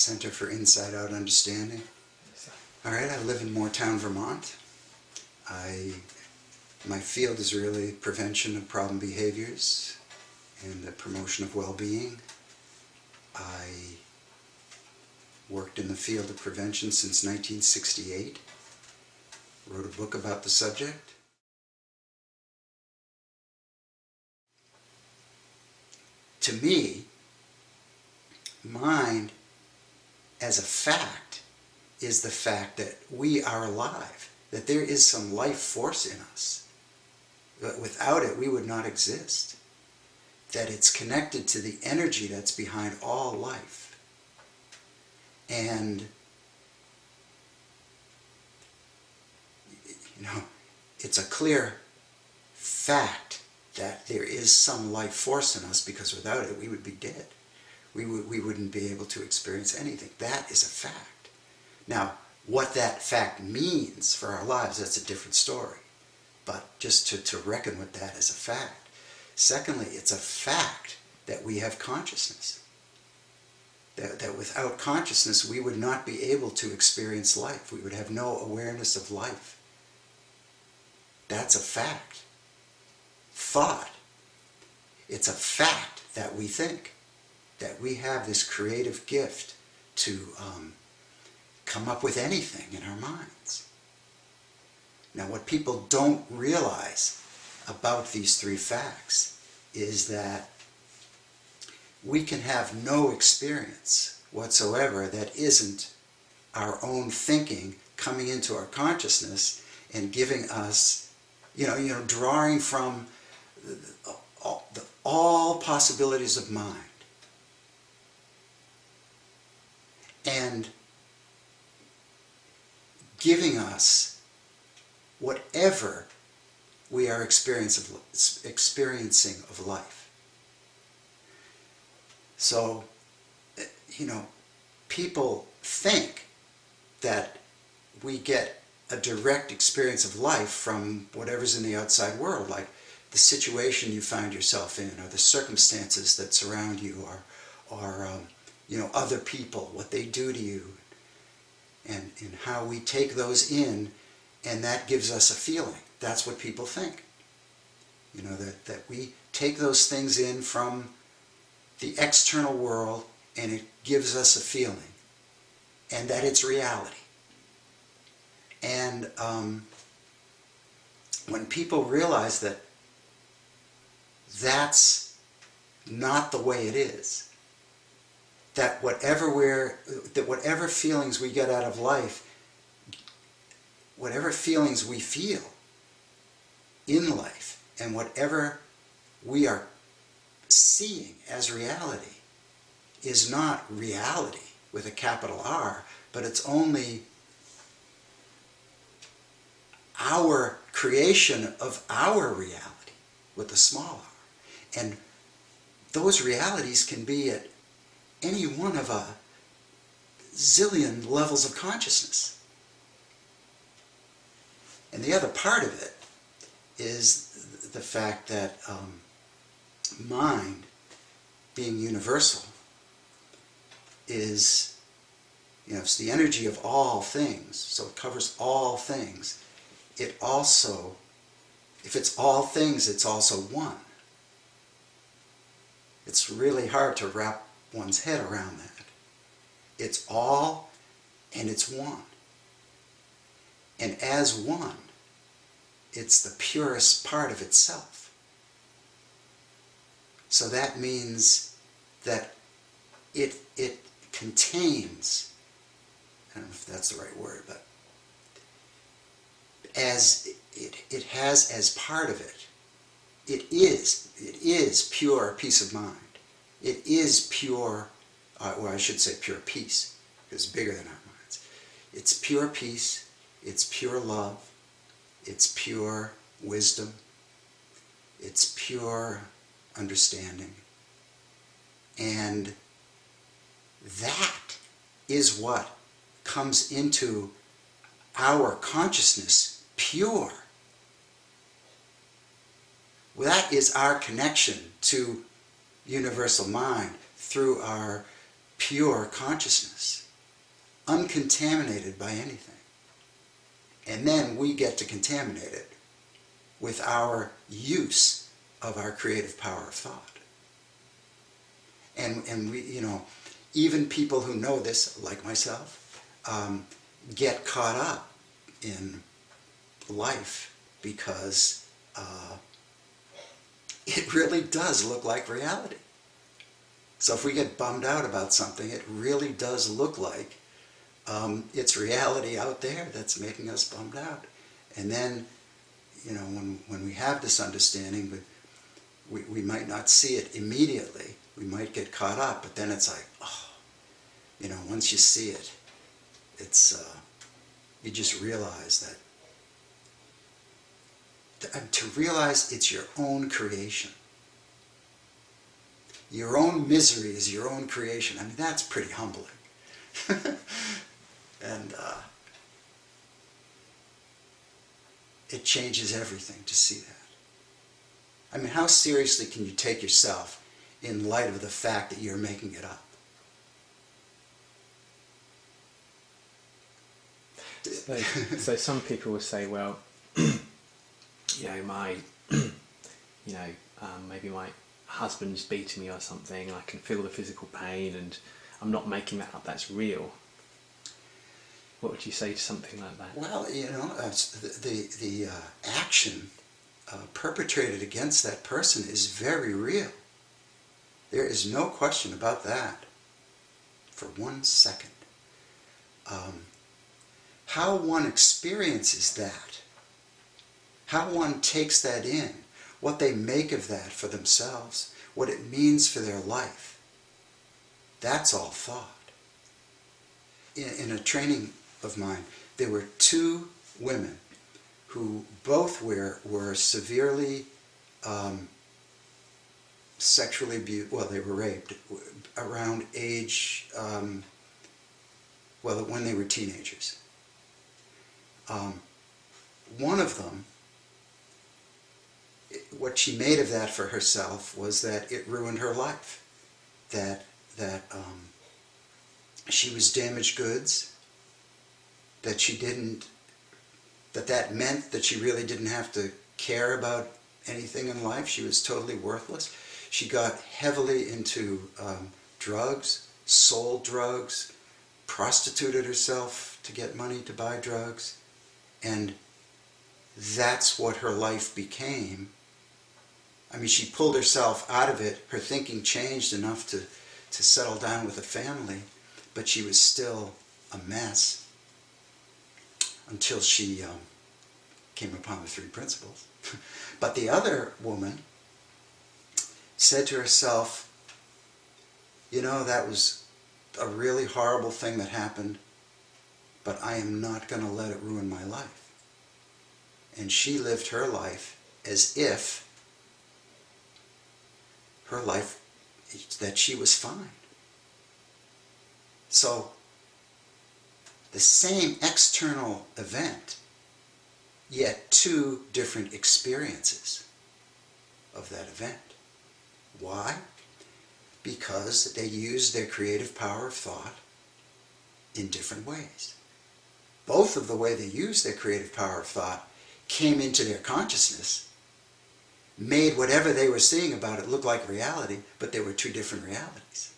Center for Inside Out Understanding. All right, I live in Moortown, Vermont. My field is really prevention of problem behaviors and the promotion of well-being. I worked in the field of prevention since 1968. Wrote a book about the subject. To me, mind as a fact is the fact that we are alive, that there is some life force in us. But without it, we would not exist. That it's connected to the energy that's behind all life. And, it's a clear fact that there is some life force in us, because without it, we would be dead. We wouldn't be able to experience anything. That is a fact. Now, what that fact means for our lives, that's a different story. But just to reckon with that as a fact. Secondly, it's a fact that we have consciousness. That without consciousness, we would not be able to experience life. We would have no awareness of life. That's a fact. Thought. It's a fact that we think. That we have this creative gift to come up with anything in our minds. Now, what people don't realize about these three facts is that we can have no experience whatsoever that isn't our own thinking coming into our consciousness and giving us, drawing from all possibilities of mind. And giving us whatever we are experiencing of life. So, people think that we get a direct experience of life from whatever's in the outside world, like the situation you find yourself in, or the circumstances that surround you, or other people, what they do to you, and how we take those in, and that gives us a feeling. That's what people think. That we take those things in from the external world, and it gives us a feeling, and that it's reality. And when people realize that that's not the way it is, that whatever feelings we get out of life, whatever feelings we feel in life, and whatever we are seeing as reality is not reality with a capital R, but it's only our creation of our reality with a small r. And those realities can be at any one of a zillion levels of consciousness. And the other part of it is the fact that mind, being universal, is, it's the energy of all things, so it covers all things. It also, if it's all things, it's also one. It's really hard to wrap one's head around that. It's all and it's one. And as one, it's the purest part of itself. So that means that it contains, I don't know if that's the right word, but as it has as part of it, it is pure peace of mind. It is pure, or I should say pure peace, because it's bigger than our minds. It's pure peace, it's pure love, it's pure wisdom, it's pure understanding. And that is what comes into our consciousness pure. Well, that is our connection to universal mind through our pure consciousness, uncontaminated by anything. And then we get to contaminate it with our use of our creative power of thought. And we, you know, even people who know this, like myself, get caught up in life because it really does look like reality. So if we get bummed out about something, it really does look like it's reality out there that's making us bummed out. And then, you know, when we have this understanding, we might not see it immediately. We might get caught up, but then it's like, oh, you know, once you see it, it's, you just realize that, to realize it's your own creation. Your own misery is your own creation. I mean, that's pretty humbling. And it changes everything to see that. I mean, how seriously can you take yourself in light of the fact that you're making it up? So some people will say, well, you know, maybe my husband's beating me or something, and I can feel the physical pain, and I'm not making that up, that's real. What would you say to something like that? Well, you know, the action perpetrated against that person is very real. There is no question about that for 1 second. How one experiences that, how one takes that in, what they make of that for themselves, what it means for their life, that's all thought. In a training of mine, there were 2 women who both were severely sexually abused. Well, they were raped around age, when they were teenagers. One of them, what she made of that for herself was that it ruined her life. That she was damaged goods. That meant that she really didn't have to care about anything in life. She was totally worthless. She got heavily into drugs, sold drugs, prostituted herself to get money to buy drugs, and that's what her life became. I mean, she pulled herself out of it. Her thinking changed enough to settle down with a family, but she was still a mess until she came upon the 3 principles. But the other woman said to herself, you know, that was a really horrible thing that happened, but I am not going to let it ruin my life. And she lived her life as if her life, that she was fine. So, the same external event, yet 2 different experiences of that event. Why? Because they used their creative power of thought in different ways. Both of the way they used their creative power of thought came into their consciousness, made whatever they were seeing about it look like reality, but they were 2 different realities.